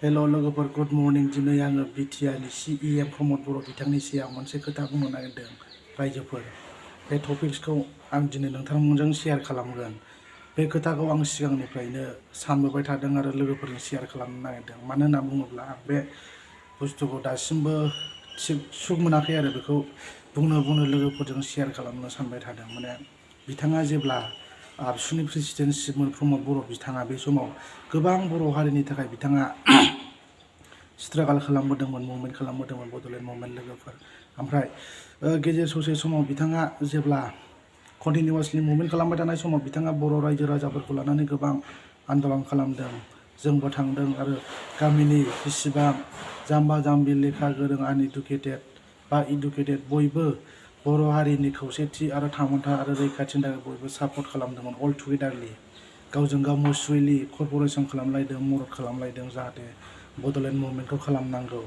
hello लोगोफोर good morning दिनै आङो बिटिआरनि सिएम प्रमद बर' बिथांनि सायाव मोनसे खोथा बुंनो नागिरदों रायजोफोर बे टपिक्सखौ आं दिनै नोंथांमोनजों शेयार खालामगोन बे खोथाखौ आं सिगांनिफ्रायनो सानबोबाय थादों आरो लोगोफोरजों शेयार खालामनो नागिरदों मानो होनना बुङोब्ला आं बे बुस्थुखौ दासिमबो सुख मोनाखै आरो बेखौ बुंनो लोगोफोरजों शेयार खालामनो सानबाय थादों माने बिथाङा जेब्ला आबसुनि प्रेसिडेन्टशिपमोन प्रमद बर' बिथाङा बे समाव गोबां बर' हारिनि थाखाय बिथाङा स्ट्रागल खालामबोदोंमोन मुभमेन्ट खालामबोदोंमोन बड'लेण्ड मुभमेन्ट लोगोफोर ओमफ्राय गेजेर ससे समाव बिथाङा जेब्ला कन्टिनिउवासलि मुभमेन्ट खालामबाय थानाय समाव बिथाङा बर' रायजो राजाफोरखौ लानानै गोबां आन्दलन खालामदों जोंबो थांदों आरो गामिनि जेसेबां जाम्बा जाम्बि लेखा गोरों आनइडुकेटेड बा इडुकेटेड बयबो बर' हारिनि खौसेथि आरो थामोन्था आरो रैखाथिनि थाखाय बयबो सापर्ट खालामदोंमोन अल टुगेदारलि गावजों गाव मुसुवेलि कर्परेसन खालामलायदों मदद खालामलायदों जाहाथे बड'लेण्ड मुभमेन्टखौ खालामनांगौ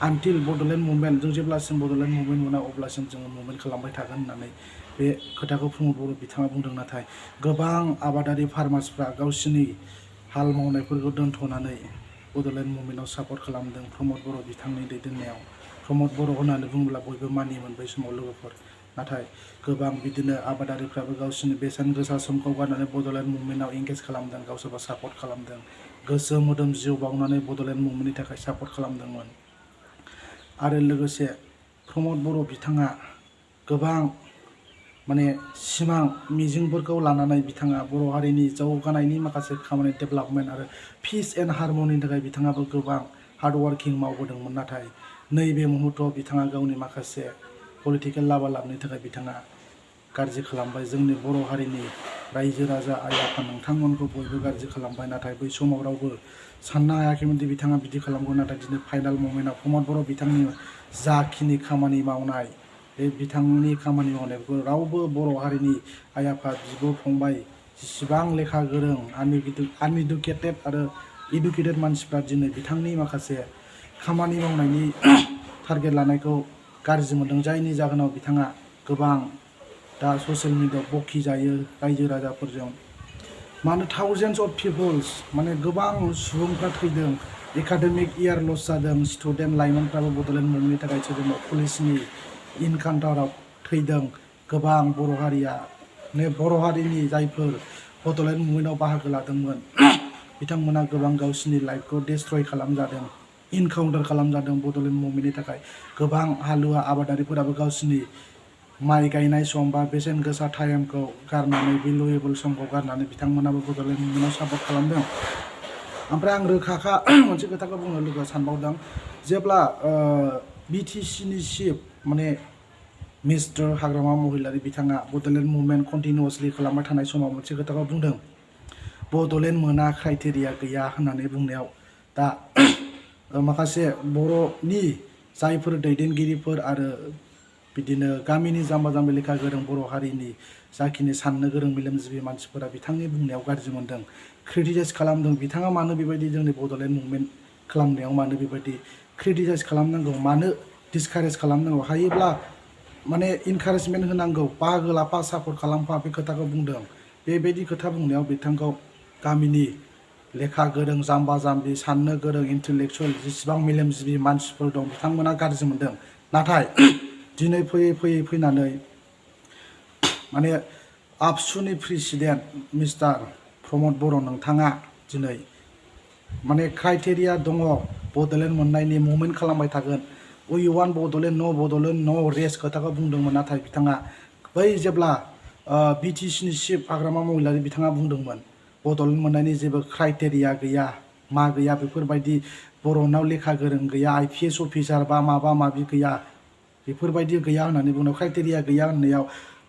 आनटिल बड'लेण्ड मुभमेन्ट जों जेब्लासिम बड'लेण्ड मुभमेन्ट मोना अब्लासिम जोङो मुभमेन्ट खालामबाय थागोन होननानै बे खोथाखौ प्रमद बर' बिथाङा बुंदों नाथाय गोबां आबादारि फार्मार्सफ्रा गावसिनि हाल मावनायफोरखौ दोनथ'नानै बड'लेण्ड मुभमेन्टआव सापर्ट खालामदों प्रमद बर' बिथांनि दैदेननायाव प्रमद बर' होननानै बुङोब्ला बयबो मानियोमोन बै समाव लोगोफोर नाथाय गोबां बिदिनो आबादारिफ्राबो गावसिनि बेसेन गोसा समखौ गारनानै बड'लेण्ड मुभमेन्टआव एंगेज खालामदों गावसोरबो सापर्ट खालामदों गोसो मोदोम जिउ बावनानै बड'लेण्ड मुभमेन्टनि थाखाय सापर्ट खालामदोंमोन आरो लोगोसे प्रमद बर' बिथाङा गोबां माने सिमां मिजिंफोरखौ लानानै बिथाङा बर' हारिनि जौगानायनि माखासे खामानि डेभेलपमेन्ट आरो पिस एन्ड हारमनिनि थाखाय बिथाङाबो गोबां हार्डवार्किं मावबोदोंमोन नाथाय नैबे मुहूर्तआव बिथाङा गावनि माखासे पलिटिकेल लाबालाबनि थाखाय बिथाङा गाज्रि खालामबाय जोंनि बर' हारिनि रायजो राजा आइ आफा नोंथांमोनखौ बयबो गाज्रि खालामबाय नाथाय बै समाव रावबो साननो हायाखैमोन दि बिथाङा बिदि खालामगोन नाथाय दिनै फाइनाल मुभमेन्टआव प्रमद बर' बिथांनि जाखिनि खामानि मावनाय बे बिथांनि खामानि मावनायखौ रावबो बर' हारिनि आइ आफा बिब' फंबाय जेसेबां लेखा गोरों आनइडुकेटेड आरो इडुकेटेड मानसिफ्रा दिनै बिथांनि माखासे खामानि मावनायनि टारगेट लानायखौ गाज्रि मोनदों जायनि जाहोनाव बिथाङा गोबां दा ससियेल मिडियायाव बखिजायो रायजो राजाफोरजों मानो थाउजेन्डस अफ पिपल्स माने गोबां सुबुंफ्रा थैदों एकाडेमिक इयार लस जादों स्टुडेन्ट लाइमोनफ्राबो बड'लेण्ड मुभमेन्टनि थाखाय सोरजोंबा पुलिसनि इनकाउन्टाराव थैदों गोबां बर' हारिया बर' हारिनि जायफोर बड'लेण्ड मुभमेन्टआव बाहागो लादोंमोन बिथांमोना गोबां गावसिनि लाइफखौ डिस्ट्रय खालामजादों इनकाउन्टार खालामजादों बड'लेण्ड मुभमेन्टनि थाखाय गोबां हालुवा आबादारिफोराबो गावसिनि माइ गायनाय सम बा बेसेन गोसा टाइमखौ गारनानै भेलुएबल समखौ गारनानै बिथांमोनाबो बड'लेण्ड मुभमेन्टआव सापर्ट खालामदों ओमफ्राय आं रोखाखा मोनसे खोथाखौ बुंनो लोगो सानबावदों जेब्ला बिटिसिनि चिफ माने मिस्टार हाग्रामा महिलारि बिथाङा बड'लेण्ड मुभमेन्ट कन्टिनिउवासलि खालामबाय थानाय समाव मोनसे खोथाखौ बुंदों बड'लेण्ड मोना क्राइटेरिया गैया होननानै बुंनायाव दा माखासे बर'नि जायफोर दैदेनगिरिफोर आरो बिदिनो गामिनि जाम्बा जाम्बि लेखा गोरों बर' हारिनि जाखिनि साननो गोरों मेलेमजिबि मानसिफोरा बिथांनि बुंनायाव गाज्रि मोनदों क्रिटिसाइज खालामदों बिथाङा मानो बेबायदि जोंनि बड'लेण्ड मुभमेन्ट खालामनायाव मानो बेबायदि क्रिटिसाइज खालामनांगौ मानो डिसकारेज खालामनांगौ हायोब्ला माने इनकारेजमेन्ट होनांगौ बाहागो लाफा सापर्ट खालामफा बे खोथाखौ बुंदों बेबायदि खोथा बुंनायाव बिथांखौ गामिनि लेखा गोरों जाम्बा जाम्बि साननो गोरों इन्टेलेक्सुवेल जेसेबां मेलेमजिबि मानसिफोर दं बिथांमोना गाज्रि मोनदों नाथाय दिनै फैयै फैनानै माने आबसुनि प्रेसिडेन्ट मिस्टार प्रमद बर' नोंथाङा दिनै माने क्राइटेरिया दङ बड'लेण्ड मोननायनि मुभमेन्ट खालामबाय थागोन उइ वान बड'लेण्ड न' रेस खोथाखौ बुंदोंमोन नाथाय बिथाङा बै जेब्ला बिटिसिनि चिफ हाग्रामा महिलारि बिथाङा बुंदोंमोन बड'लेण्ड मोननायनि जेबो क्राइटेरिया गैया मा गैया बेफोरबायदि बर'नाव लेखा गोरों गैया IPS अफिसार बा माबा माबि गैया बेफोरबायदि गैया होननानै बुंनायाव क्राइटेरिया गैया होननायाव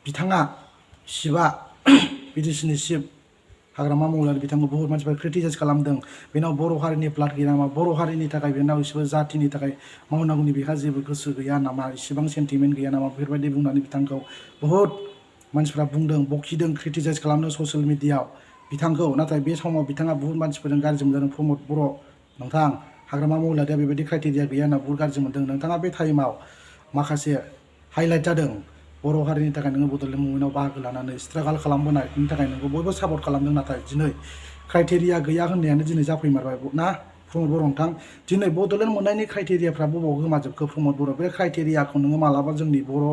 बिथाङा चिफआ बिटिसिनि चिफ हाग्रामा महिलारि बिथांखौ बहुत मानसिफ्रा क्रिटिसाइज खालामदों बेनाव बर' हारिनि ब्लाड गैया नामा बर' हारिनि थाखाय बेनाव इसेबो जातिनि थाखाय मावनांगौनि बेहा जेबो गोसो गैया नामा इसेबां सेन्टिमेन्ट गैया नामा बेफोरबायदि बुंनानै बिथांखौ बहुत मानसिफ्रा बुंदों बखिदों क्रिटिसाइज खालामदों ससियेल मिडियायाव बिथांखौ नाथाय बे समाव बिथाङा बहुत मानसिफोरजों गाज्रि मोनजादों प्रमद बर' नोंथां हाग्रामा महिलारिया बेबायदि क्राइटेरिया गैया होनना बहुत गाज्रि मोनदों नोंथाङा बे टाइमाव माखासे हाइलाइट जादों बर' हारिनि थाखाय नोङो बड'लेण्ड मुभमेन्टआव बाहागो लानानै स्ट्रागल खालामबोनायनि थाखाय नोंखौ बयबो सापर्ट खालामदों नाथाय दिनै क्राइटेरिया गैया होननायानो दिनै जाफैमारबाय ना प्रमद बर' नोंथां दिनै बड'लेण्ड मोननायनि क्राइटेरियाफ्रा बबाव गोमाजोबखो प्रमद बर' बे क्राइटेरियाखौ नोङो मालाबा जोंनि बर'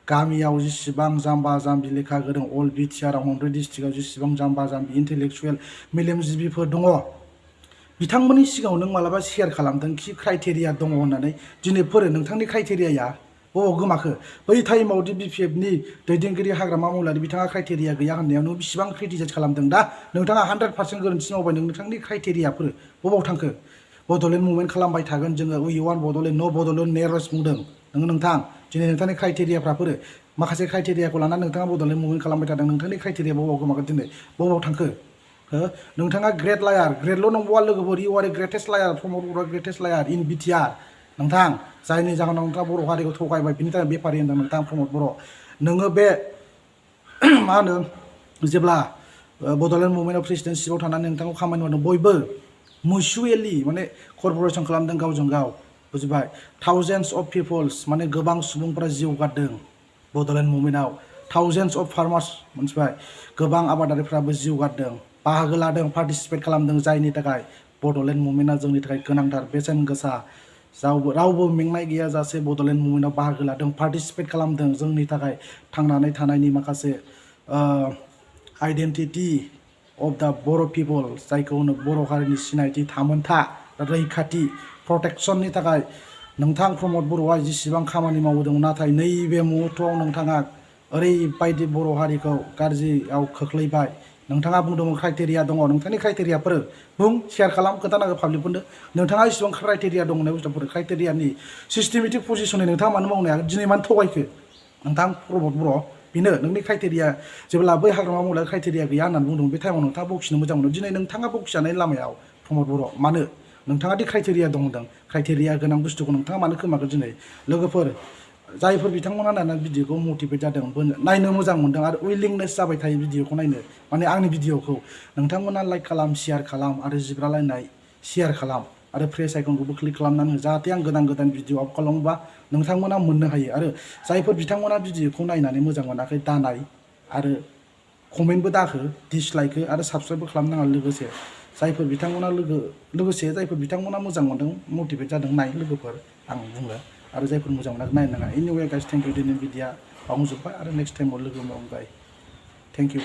गामियाव जेसेबां जाम्बा जाम्बि लेखा गोरों अल बिटिआरआव 100 डिस्ट्रिक्टआव जेसेबां जाम्बा जाम्बि इन्टेलेक्सुवेल मेलेमजिबिफोर दङ बिथांमोननि सिगाङाव नों मालाबा शेयार खालामदों कि क्राइटेरिया दङ होननानै दिनै फोरो नोंथांनि क्राइटेरियाया बबाव गोमाखो बै टाइमावदि बिपिएफनि दैदेनगिरि हाग्रामा मावलारि बिथाङा क्राइटेरिया गैया होननायाव नों बेसेबां क्रिटिसाइज खालामदों दा नोंथाङा 100% गोरोन्थि मावबाय नोंथांनि क्राइटेरियाफोर बबाव थांखो बड'लेण्ड मुभमेन्ट खालामबाय थागोन जोङो उइ वान बड'लेण्ड न' बड'लेण्ड नेरस बुंदों नोंथां दिनै नोंथांनि क्राइटेरियाफ्राफोर माखासे क्राइटेरियाखौ लानानै नोंथाङा बड'लेण्ड मुभमेन्ट खालामबाय थादों नोंथांनि क्राइटेरिया बबाव गोमाखो दिनै बबाव थांखो नोंथाङा ग्रेट लायार ग्रेटल' नंबावा लोगोफोर इउ आर ए ग्रेटेस्ट लायार प्रमद बर'आ ग्रेटेस्ट लायार इन बिटिआर नोंथां जायनि जाहोनाव नोंथाङा बर' हारिखौ थगायबाय बिनि थाखाय बेफारि होनदों नोंथां प्रमद बर' नोङो बे मा होनो जेब्ला बड'लेण्ड मुभमेन्टआव प्रेसिडेन्टशिपआव थानानै नोंथांखौ खामानि मावदों बयबो मिउचुवेलि माने कर्परेसन खालामदों गावजों गाव बुजिबाय थाउजेन्डस अफ पिपल्स माने गोबां सुबुंफोरा जिउ गारदों बड'लेण्ड मुभमेन्टआव थाउजेन्डस अफ फार्मार्स मोनथिबाय गोबां आबादारिफ्राबो जिउ गारदों बाहागो लादों पार्टिसिपेट खालामदों जायनि थाखाय बड'लेण्ड मुभमेन्टआ जोंनि थाखाय गोनांथार बेसेन गोसा रावबो मेंनाय गैयाजासे बड'लेण्ड मुभमेन्टआव बाहागो लादों पार्टिसिपेट खालामदों जोंनि थाखाय थांनानै थानायनि माखासे आइडेन्टिटि अफ दा बर' पिपल जायखौ होनो बर' हारिनि सिनायथि थामोनथा रैखाथि प्रटेक्सननि थाखाय नोंथां प्रमद बर'आ जेसेबां खामानि मावदों नाथाय नैबे मुहुर्तआव नोंथाङा ओरैबायदि बर' हारिखौ गाज्रियाव खोख्लैबाय नोंथाङा बुंदोंमोन क्राइटेरिया दङ नोंथांनि क्राइटेरियाफोर बुं शेयार खालाम खोन्थानांगौ पाब्लिकफोरनो नोंथाङा इसेबां क्राइटेरिया दं होननाय बुस्थुफोर क्राइटेरियानि सिस्टेमेटिक पजिसनै नोंथाङा मानो मावनो हायाखै दिनै मानो थगायखो नोंथां प्रमद बर' बेनो नोंनि क्राइटेरिया जेब्ला बै हाग्रामा मावलाया क्राइटेरिया गैया होननानै बुंदों बे टाइमाव नोंथाङा बखिनो मोजां मोनो दिनै नोंथाङा बखिजानायनि लामायाव प्रमद बर' मानो नोंथाङा दि क्राइटेरिया दं होनदों क्राइटेरिया गोनां बुस्थुखौ नोंथाङा मानो खोमाखो दिनै लोगोफोर जायफोर बिथांमोना नायनानै भिडिअखौ मटिभेट जादों नायनो मोजां मोनदों आरो उइलिंनेस जाबाय थायो भिडिअखौ नायनो माने आंनि भिडिअखौ नोंथांमोना लाइक खालाम शेयार खालाम आरो जिब्रालायनाय शेयार खालाम आरो प्रेस आइकनखौबो क्लिक खालामनानै जाहाथे आं गोदान भिडिअ आप खालामोबा नोंथांमोना मोननो हायो आरो जायफोर बिथांमोना भिडिअखौ नायनानै मोजां मोनाखै दानाय आरो कमेन्टबो दाहो डिसलाइक हो आरो साबस्क्राइबबो खालामनाङा लोगोसे जायफोर बिथांमोना मोजां मोनदों मटिभेट जादों नाय लोगोफोर आं बुङो आरो जायफोर मोजां मोनाखै नायनो नाङा एनिवे गाइस थेंक इउ दिनै भिडिअआ बावजोब्बाय आरो नेक्स्ट टाइमाव लोगो मोनबाय थेंक इउ